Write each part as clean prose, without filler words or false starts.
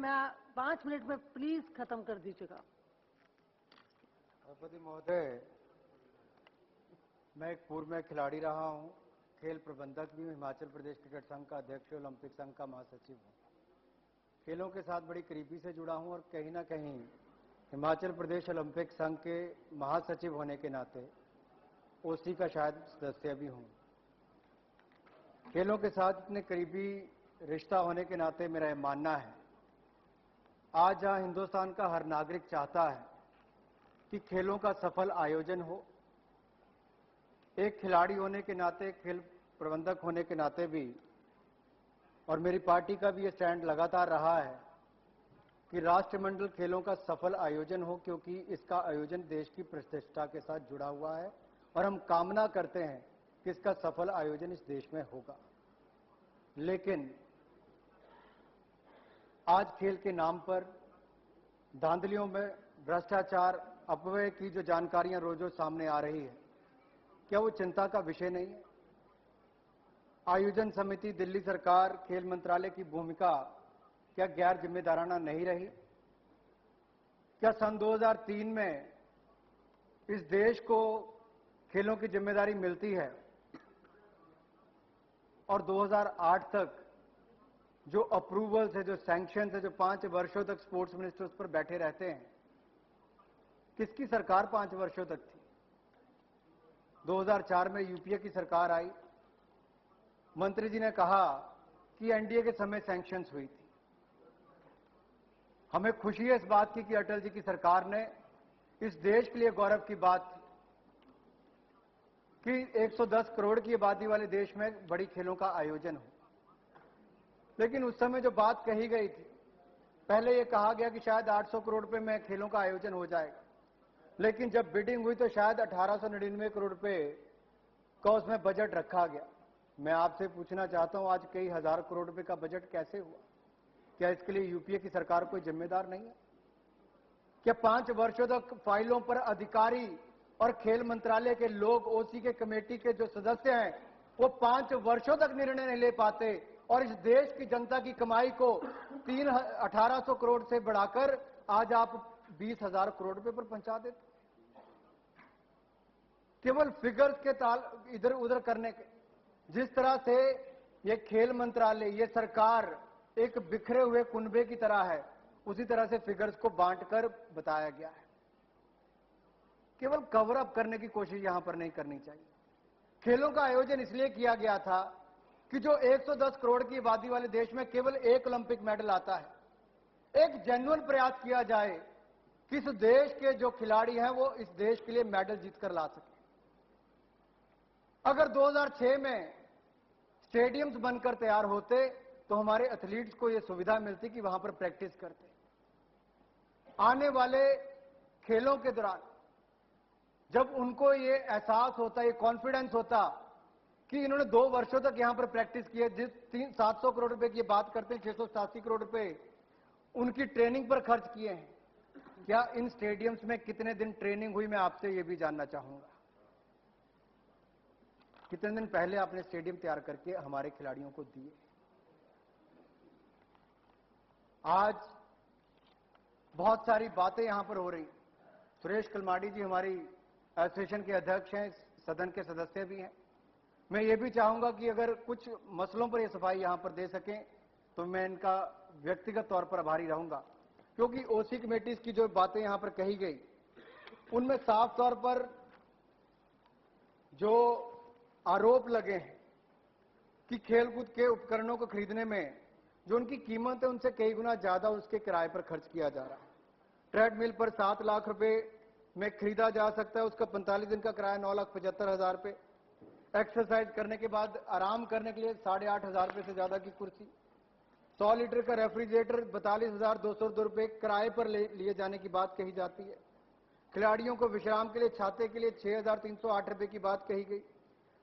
मैं 5 मिनट में प्लीज खत्म कर दीजिएगा। सभापति महोदय, मैं एक पूर्व में खिलाड़ी रहा हूं, खेल प्रबंधक भी हूं, हिमाचल प्रदेश क्रिकेट संघ का अध्यक्ष, ओलंपिक संघ का महासचिव हूं। खेलों के साथ बड़ी करीबी से जुड़ा हूं और कहीं ना कहीं हिमाचल प्रदेश ओलंपिक संघ के महासचिव होने के नाते ओसी का शायद सदस्य भी हूं। खेलों के साथ इतने करीबी रिश्ता होने के नाते मेरा यह मानना है, आज जहां हिंदुस्तान का हर नागरिक चाहता है कि खेलों का सफल आयोजन हो, एक खिलाड़ी होने के नाते, खेल प्रबंधक होने के नाते भी, और मेरी पार्टी का भी ये स्टैंड लगातार रहा है कि राष्ट्रमंडल खेलों का सफल आयोजन हो, क्योंकि इसका आयोजन देश की प्रतिष्ठा के साथ जुड़ा हुआ है और हम कामना करते हैं कि इसका सफल आयोजन इस देश में होगा। लेकिन आज खेल के नाम पर धांधलियों में भ्रष्टाचार, अपव्यय की जो जानकारियां रोज-रोज सामने आ रही है, क्या वो चिंता का विषय नहीं है? आयोजन समिति, दिल्ली सरकार, खेल मंत्रालय की भूमिका क्या गैर जिम्मेदाराना नहीं रही? क्या सन 2003 में इस देश को खेलों की जिम्मेदारी मिलती है और 2008 तक जो अप्रूवल्स है, जो सैंक्शन है, जो 5 वर्षों तक स्पोर्ट्स मिनिस्टर उस पर बैठे रहते हैं, किसकी सरकार 5 वर्षों तक थी? 2004 में यूपीए की सरकार आई, मंत्री जी ने कहा कि एनडीए के समय सैंक्शंस हुई थी। हमें खुशी है इस बात की कि अटल जी की सरकार ने इस देश के लिए गौरव की बात थी कि 110 करोड़ की आबादी वाले देश में बड़ी खेलों का आयोजन हो। लेकिन उस समय जो बात कही गई थी, पहले यह कहा गया कि शायद 800 करोड़ रुपए में खेलों का आयोजन हो जाएगा, लेकिन जब बिडिंग हुई तो शायद 1899 करोड़ रुपए का उसमें बजट रखा गया। मैं आपसे पूछना चाहता हूं, आज कई हजार करोड़ रुपए का बजट कैसे हुआ? क्या इसके लिए यूपीए की सरकार कोई जिम्मेदार नहीं है? क्या 5 वर्षों तक फाइलों पर अधिकारी और खेल मंत्रालय के लोग, ओसी के कमेटी के जो सदस्य हैं, वो 5 वर्षों तक निर्णय नहीं ले पाते और इस देश की जनता की कमाई को 1800 करोड़ से बढ़ाकर आज आप 20,000 करोड़ रुपए पर पहुंचा देते? केवल फिगर्स के ताल इधर उधर करने के। जिस तरह से ये खेल मंत्रालय, ये सरकार एक बिखरे हुए कुनबे की तरह है, उसी तरह से फिगर्स को बांटकर बताया गया है। केवल कवर अप करने की कोशिश यहां पर नहीं करनी चाहिए। खेलों का आयोजन इसलिए किया गया था कि जो 110 करोड़ की आबादी वाले देश में केवल एक ओलंपिक मेडल आता है, एक जेन्युइन प्रयास किया जाए कि इस देश के जो खिलाड़ी हैं वो इस देश के लिए मेडल जीतकर ला सके। अगर 2006 में स्टेडियम्स बनकर तैयार होते तो हमारे एथलीट्स को यह सुविधा मिलती कि वहां पर प्रैक्टिस करते। आने वाले खेलों के दौरान जब उनको ये एहसास होता, ये कॉन्फिडेंस होता कि इन्होंने 2 वर्षों तक यहां पर प्रैक्टिस की है, जिस 700 करोड़ रुपए की बात करते हैं, 687 करोड़ रुपए उनकी ट्रेनिंग पर खर्च किए हैं, क्या इन स्टेडियम्स में कितने दिन ट्रेनिंग हुई? मैं आपसे यह भी जानना चाहूंगा। कितने दिन पहले आपने स्टेडियम तैयार करके हमारे खिलाड़ियों को दिए? आज बहुत सारी बातें यहां पर हो रही। सुरेश कलमाडी जी हमारी एसोसिएशन के अध्यक्ष हैं, सदन के सदस्य भी हैं। मैं ये भी चाहूंगा कि अगर कुछ मसलों पर ये सफाई यहां पर दे सकें तो मैं इनका व्यक्तिगत तौर पर आभारी रहूंगा, क्योंकि ओसी कमेटीज की जो बातें यहां पर कही गई उनमें साफ तौर पर जो आरोप लगे हैं कि खेलकूद के उपकरणों को खरीदने में जो उनकी कीमत है उनसे कई गुना ज्यादा उसके किराए पर खर्च किया जा रहा है। ट्रेडमिल पर 7 लाख रुपए में खरीदा जा सकता है, उसका 45 दिन का किराया 9,75,000 रुपए। एक्सरसाइज करने के बाद आराम करने के लिए 8,500 रुपए से ज्यादा की कुर्सी। 100 लीटर का रेफ्रिजरेटर 42,202 रुपए किराए पर लिए जाने की बात कही जाती है। खिलाड़ियों को विश्राम के लिए छाते के लिए 6,308 रुपए की बात कही गई।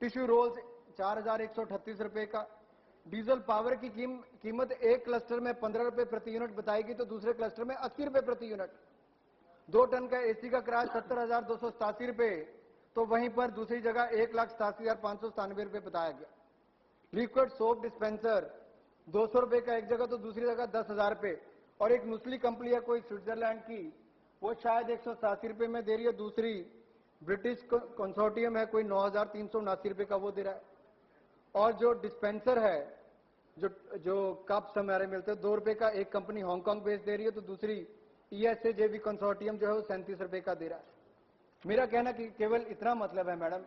टिश्यू रोल्स 4,138 रुपए का। डीजल पावर की कीमत एक क्लस्टर में 15 रुपए प्रति यूनिट बताई गई तो दूसरे क्लस्टर में 80 रुपए प्रति यूनिट। 2 टन का एसी का किराया 70,287 रुपए, तो वहीं पर दूसरी जगह 1,87,597 रुपए बताया गया। लिक्विड सोप डिस्पेंसर 200 रुपए का एक जगह तो दूसरी जगह 10,000 रुपए। और एक नुस्ली कंपनी है कोई स्विट्जरलैंड की, वो शायद 187 रुपए में दे रही है, दूसरी ब्रिटिश कंसोर्टियम है कोई 9,379 रुपए का वो दे रहा है। और जो डिस्पेंसर है, जो कप्स हमारे मिलते हैं 2 रुपए का, एक कंपनी हांगकांग बेस्ड दे रही है, तो दूसरी ESAJV कंसोर्टियम जो है वो 37 रुपए का दे रहा है। मेरा कहना कि केवल इतना मतलब है मैडम,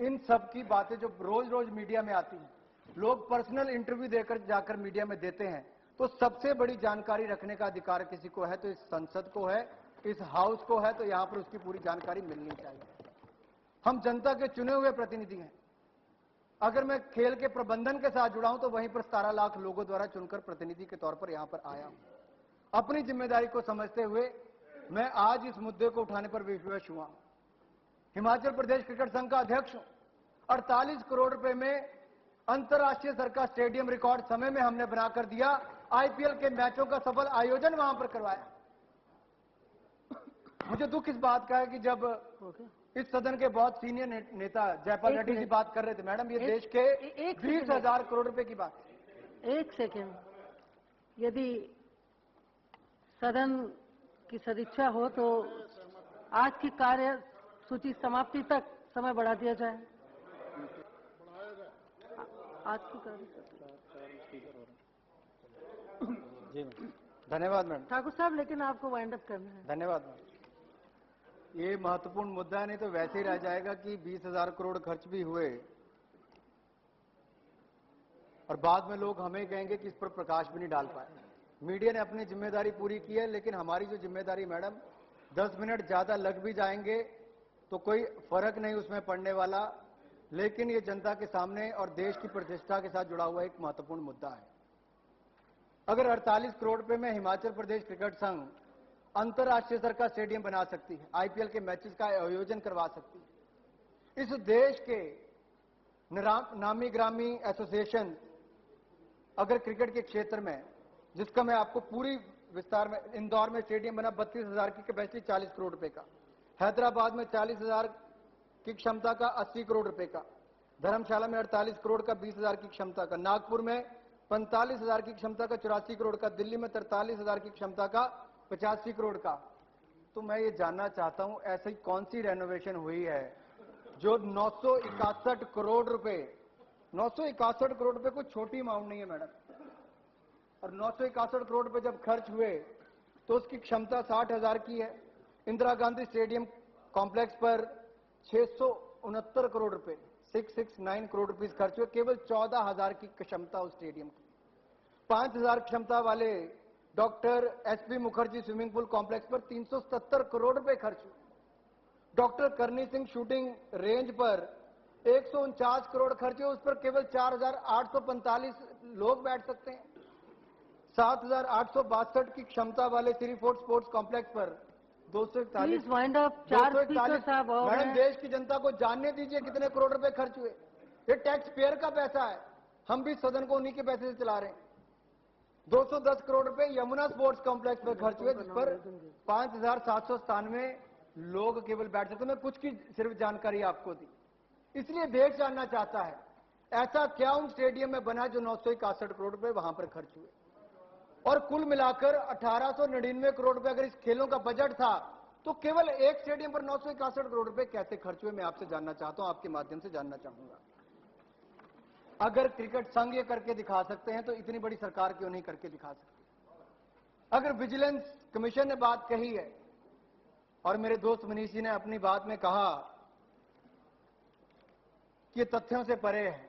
इन सब की बातें जो रोज रोज मीडिया में आती हैं, लोग पर्सनल इंटरव्यू देकर जाकर मीडिया में देते हैं, तो सबसे बड़ी जानकारी रखने का अधिकार किसी को है तो इस संसद को है, इस हाउस को है, तो यहां पर उसकी पूरी जानकारी मिलनी चाहिए। हम जनता के चुने हुए प्रतिनिधि हैं। अगर मैं खेल के प्रबंधन के साथ जुड़ा हूं तो वहीं पर 17 लाख लोगों द्वारा चुनकर प्रतिनिधि के तौर पर यहां पर आया हूं। अपनी जिम्मेदारी को समझते हुए मैं आज इस मुद्दे को उठाने पर विवश हुआ। हिमाचल प्रदेश क्रिकेट संघ का अध्यक्ष हूं। 48 करोड़ रुपए में अंतर्राष्ट्रीय स्तर का स्टेडियम रिकॉर्ड समय में हमने बनाकर दिया, IPL के मैचों का सफल आयोजन वहां पर करवाया। मुझे दुख इस बात का है कि जब इस सदन के बहुत सीनियर नेता जयपाल रेड्डी जी बात कर रहे थे, मैडम ये देश के 20,000 करोड़ रुपए की बात है। एक सेकेंड, यदि सदन की सदिच्छा हो तो आज की कार्य सूची समाप्ति तक समय बढ़ा दिया जाए। आज की कार्य जी धन्यवाद मैडम। ठाकुर साहब, लेकिन आपको वाइंड अप करना है। धन्यवाद मैडम। ये महत्वपूर्ण मुद्दा नहीं तो वैसे ही रह जाएगा कि 20,000 करोड़ खर्च भी हुए और बाद में लोग हमें कहेंगे कि इस पर प्रकाश भी नहीं डाल पाए। मीडिया ने अपनी जिम्मेदारी पूरी की है, लेकिन हमारी जो जिम्मेदारी मैडम 10 मिनट ज्यादा लग भी जाएंगे तो कोई फर्क नहीं उसमें पड़ने वाला, लेकिन ये जनता के सामने और देश की प्रतिष्ठा के साथ जुड़ा हुआ एक महत्वपूर्ण मुद्दा है। अगर 48 करोड़ रुपए में हिमाचल प्रदेश क्रिकेट संघ अंतर्राष्ट्रीय स्तर का स्टेडियम बना सकती है, IPL के मैचेस का आयोजन करवा सकती है, इस देश के नामी ग्रामी एसोसिएशन अगर क्रिकेट के क्षेत्र में, जिसका मैं आपको पूरी विस्तार में, इंदौर में स्टेडियम बना 32,000 की कैपेसिटी 40 करोड़ रुपए का, हैदराबाद में 40,000 की क्षमता का 80 करोड़ रुपए का, धर्मशाला में 48 करोड़ का 20,000 की क्षमता का, नागपुर में 45,000 की क्षमता का 84 करोड़ का, दिल्ली में 43,000 की क्षमता का 85 करोड़ का। तो मैं ये जानना चाहता हूं ऐसी कौन सी रेनोवेशन हुई है जो 961 करोड़ रुपए, 961 करोड़ रुपए कोई छोटी अमाउंट नहीं है मैडम। और 961 करोड़ रुपए जब खर्च हुए तो उसकी क्षमता 60,000 की है। इंदिरा गांधी स्टेडियम कॉम्प्लेक्स पर 669 करोड़ रुपए, 669 करोड़ रुपए खर्च हुए, केवल 14,000 की क्षमता उस स्टेडियम की। 5,000 क्षमता वाले doctor SP Mukherjee swimming pool complex पर 370 करोड़ रुपए खर्च हुए। डॉक्टर करनी सिंह शूटिंग रेंज पर 149 करोड़ खर्च हुए, उस पर केवल 4,845 लोग बैठ सकते हैं। 7,862 की क्षमता वाले श्री फोर्ट स्पोर्ट्स कॉम्प्लेक्स पर 241, वाइंड अप। 4 स्पीकर साहब और मैडम देश की जनता को जानने दीजिए कितने करोड़ रुपए खर्च हुए। ये टैक्स पेयर का पैसा है, हम भी सदन को उन्हीं के पैसे से चला रहे हैं। 210 करोड़ रुपए यमुना स्पोर्ट्स कॉम्प्लेक्स पर खर्च हुए, जिस पर 5,797 लोग केवल बैठ सकते। मैं कुछ की सिर्फ जानकारी आपको दी, इसलिए देश जानना चाहता है ऐसा क्या उन स्टेडियम में बना जो 961 करोड़ रुपए वहां पर खर्च हुए। और कुल मिलाकर 1899 करोड़ रुपए अगर इस खेलों का बजट था तो केवल एक स्टेडियम पर 961 करोड़ रुपए कैसे खर्च हुए, मैं आपसे जानना चाहता हूं, आपके माध्यम से जानना चाहूंगा। अगर क्रिकेट संघ ये करके दिखा सकते हैं तो इतनी बड़ी सरकार क्यों नहीं करके दिखा सकती। अगर विजिलेंस कमीशन ने बात कही है और मेरे दोस्त मनीष जी ने अपनी बात में कहा कि ये तथ्यों से परे है,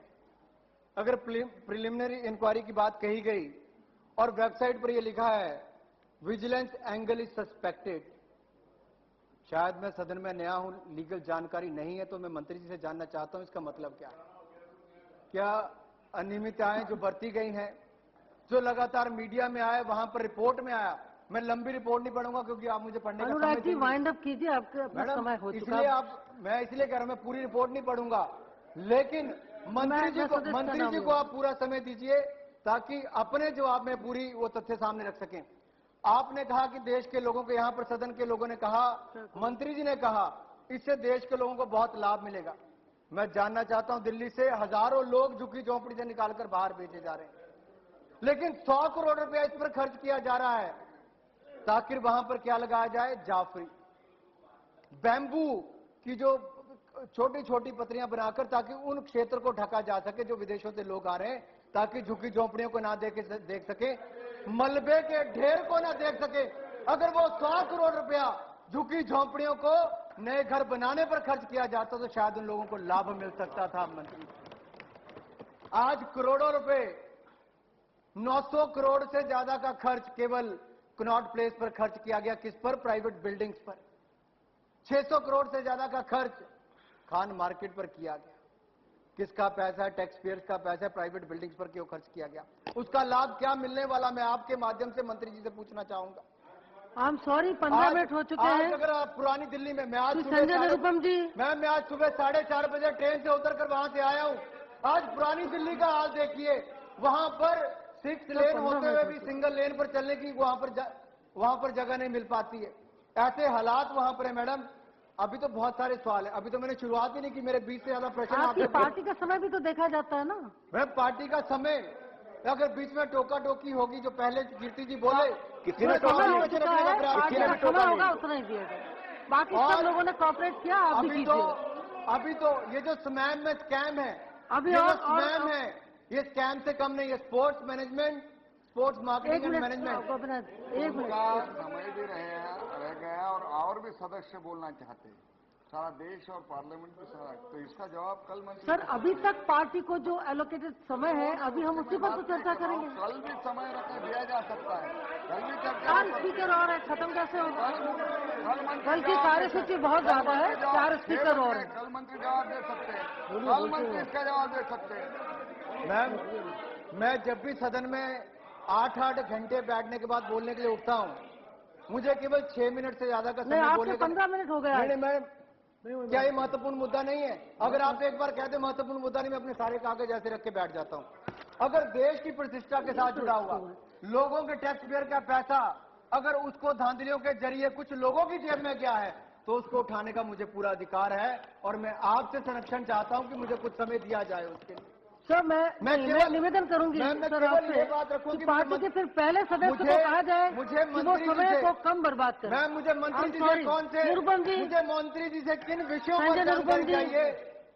अगर प्रिलिमिनरी इंक्वायरी की बात कही गई और वेबसाइट पर यह लिखा है विजिलेंस एंगल इज सस्पेक्टेड, शायद मैं सदन में नया हूं, लीगल जानकारी नहीं है, तो मैं मंत्री जी से जानना चाहता हूं इसका मतलब क्या है। क्या अनियमितताएं जो बरती गई हैं, जो लगातार मीडिया में आए, वहां पर रिपोर्ट में आया, मैं लंबी रिपोर्ट नहीं पढ़ूंगा क्योंकि आप मुझे पढ़ने का समय अनुराग जी वाइंड अप कीजिए, आपका अपना समय हो चुका। इसलिए मैं इसलिए कह रहा हूं मैं पूरी रिपोर्ट नहीं पढ़ूंगा, लेकिन मंत्री जी को आप पूरा समय दीजिए ताकि अपने जवाब में पूरी वो तथ्य सामने रख सकें। आपने कहा कि देश के लोगों को, यहां पर सदन के लोगों ने कहा, मंत्री जी ने कहा इससे देश के लोगों को बहुत लाभ मिलेगा। मैं जानना चाहता हूं दिल्ली से हजारों लोग झुग्गी झोंपड़ी से निकालकर बाहर भेजे जा रहे हैं। लेकिन 100 करोड़ रुपया इस पर खर्च किया जा रहा है ताकि वहां पर क्या लगाया जाए, जाफरी, बैम्बू की जो छोटी छोटी पत्रियां बनाकर, ताकि उन क्षेत्र को ढका जा सके जो विदेशों से लोग आ रहे हैं, ताकि झुग्गी झोंपड़ियों को ना देख सके, मलबे के ढेर को ना देख सके। अगर वो 100 करोड़ रुपया झुग्गी झोंपड़ियों को नए घर बनाने पर खर्च किया जाता तो शायद उन लोगों को लाभ मिल सकता था। मंत्री, आज करोड़ों रुपए, 900 करोड़ से ज्यादा का खर्च केवल कनॉट प्लेस पर खर्च किया गया। किस पर? प्राइवेट बिल्डिंग्स पर। 600 करोड़ से ज्यादा का खर्च खान मार्केट पर किया गया। किसका पैसा है? टैक्स पेयर्स का पैसा है। प्राइवेट बिल्डिंग्स पर क्यों खर्च किया गया? उसका लाभ क्या मिलने वाला, मैं आपके माध्यम से मंत्री जी से पूछना चाहूंगा। आई एम सॉरी, 15 मिनट हो चुके हैं। अगर आप पुरानी दिल्ली में, मैं आज श्री सुबह संजय निरुपम जी, मैं आज सुबह 4:30 बजे ट्रेन से उतरकर वहां से आया हूं। आज पुरानी दिल्ली का हाल देखिए, वहां पर 6 लेन होते हुए भी सिंगल लेन पर चलने की वहां पर जगह नहीं मिल पाती है। ऐसे हालात वहां पर है। मैडम, अभी तो बहुत सारे सवाल है, अभी तो मैंने शुरुआत ही नहीं की, मेरे 20 से ज्यादा प्रश्न आपकी आपसे। पार्टी का समय भी तो देखा जाता है ना। मैम, पार्टी का समय, अगर बीच में टोका टोकी होगी, जो पहले कीर्ति जी बोले, किसी ने टोका हो चुका है, पार्टी का समय होगा उतना ही दिया जाए। बाकी सब लोगों ने कॉपरेट किया, आप भी अभी तो ये जो स्मैम में स्कैम है, अभी ये जो और स्मैम है, ये स्कैम से कम नहीं है। Sports management, sports marketing and management. एक मिनट, समय भी रह गया और भी सदस्य बोलना चाहते हैं, सारा देश और पार्लियामेंट भी सारा, तो इसका जवाब कल मंत्री। सर, अभी तक पार्टी को जो एलोकेटेड समय है, अभी हम उसी पर तो चर्चा करेंगे। कल भी समय रख दिया जा सकता है, कल भी चर्चा। 4 स्पीकर और है, खत्म कैसे होगा? कल मंत्री बल्कि कार्यसूची बहुत ज्यादा है, 4 स्पीकर और है। कल मंत्री जवाब दे सकते हैं, कल मंत्री इसका जवाब दे सकते हैं। मैम, मैं जब भी सदन में 8-8 घंटे बैठने के बाद बोलने के लिए उठता हूं, मुझे केवल 6 मिनट से ज्यादा का समय बोलने का। 15 मिनट हो गया। नहीं मैम, क्या ये महत्वपूर्ण मुद्दा नहीं है? अगर आप एक बार कहते महत्वपूर्ण मुद्दा नहीं, मैं अपने सारे कागज ऐसे रख के बैठ जाता हूं। अगर देश की प्रतिष्ठा के साथ जुड़ा हुआ, लोगों के टैक्स पेयर का पैसा, अगर उसको धांधलियों के जरिए कुछ लोगों की जेब में गया है, तो उसको उठाने का मुझे पूरा अधिकार है, और मैं आपसे संरक्षण चाहता हूं कि मुझे कुछ समय दिया जाए उसके लिए। सर, मैं निवेदन करूंगी सर आपसे कि पार्टी के फिर पहले सदस्य को कहा जाए कि वो समय को कम बर्बाद करें। मैम, मुझे मंत्री जी से कौन से, निरुपम जी, मुझे मंत्री जी से किन विषयों पर जानकारी चाहिए?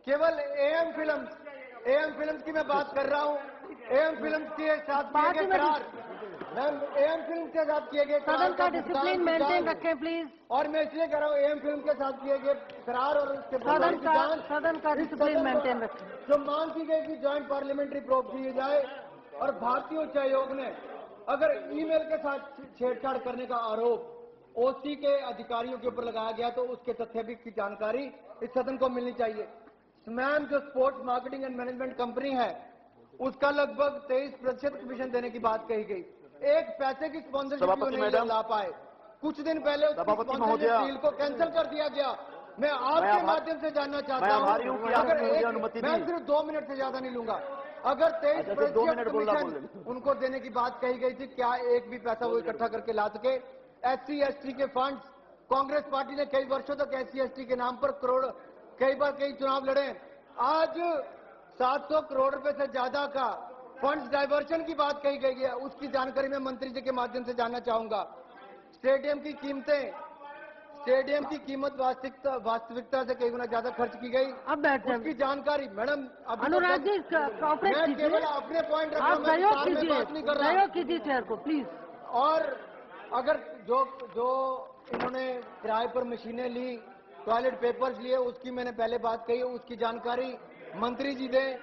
केवल एएम फिल्म्स की मैं बात कर रहा हूँ। एएम फिल्म्स के साथ किए गए करार, मैम, एएम फिल्म के साथ किए गए सदन का डिसिप्लिन मेंटेन रखें प्लीज। और मैं इसलिए कह रहा हूँ, एएम फिल्म के साथ किए गए करार और उसके सदन का डिसिप्लिन मेंटेन रखें। जो मांग की गई कि ज्वाइंट पार्लियामेंट्री प्रोब की जाए, और भारतीय उच्च आयोग ने अगर ईमेल के साथ छेड़छाड़ करने का आरोप ओसी के अधिकारियों के ऊपर लगाया गया, तो उसके तथ्य की जानकारी इस सदन को मिलनी चाहिए। स्मैम जो sports marketing and management company है, उसका लगभग 23% कमीशन देने की बात कही गई। एक पैसे की स्पॉन्सरशिप नहीं ला पाए। कुछ दिन पहले स्पॉन्सरशिप डील को कैंसिल कर दिया गया। मैं आपके माध्यम से जानना चाहता हूं, अगर मैं सिर्फ 2 मिनट से ज्यादा नहीं लूंगा, अगर 23% कमीशन उनको देने की बात कही गई थी, क्या एक भी पैसा वो इकट्ठा करके ला सके? SC/ST के फंड्स, कांग्रेस पार्टी ने कई वर्षों तक SC/ST के नाम पर कई चुनाव लड़े। आज 700 करोड़ रुपए से ज्यादा का फंड्स डाइवर्शन की बात कही गई है, उसकी जानकारी मैं मंत्री जी के माध्यम से जानना चाहूंगा। स्टेडियम की कीमत वास्तविकता से कई गुना ज्यादा खर्च की गई। अब बैठ जाए उसकी जानकारी मैडम, अनुराग जी, कॉपरेट मैं कीजिए, केवल अपने पॉइंट रख रहा आप हूं, मैं सहयोग विस्तार में कीजिए, बात नहीं कर रहा। सहयोग कीजिए चेयर को प्लीज। और अगर जो इन्होंने किराए पर मशीनें ली, टॉयलेट पेपर्स लिए, उसकी मैंने पहले बात कही, उसकी जानकारी मंत्री जी दें।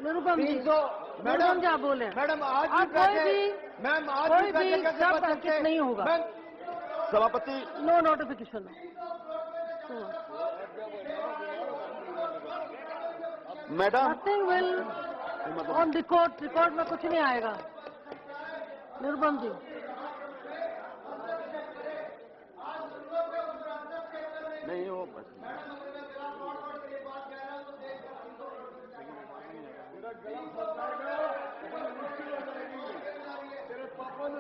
निरुपम जी, 300 मैडम क्या बोले? मैडम, आज आप भी पैसे, मैम, आज भी पैसे कैसे बच सकते हैं? नहीं होगा मैम, सभापति, no notification. Madam, nothing will on record में कुछ नहीं आएगा। निरुपम जी, नहीं हो पापा ने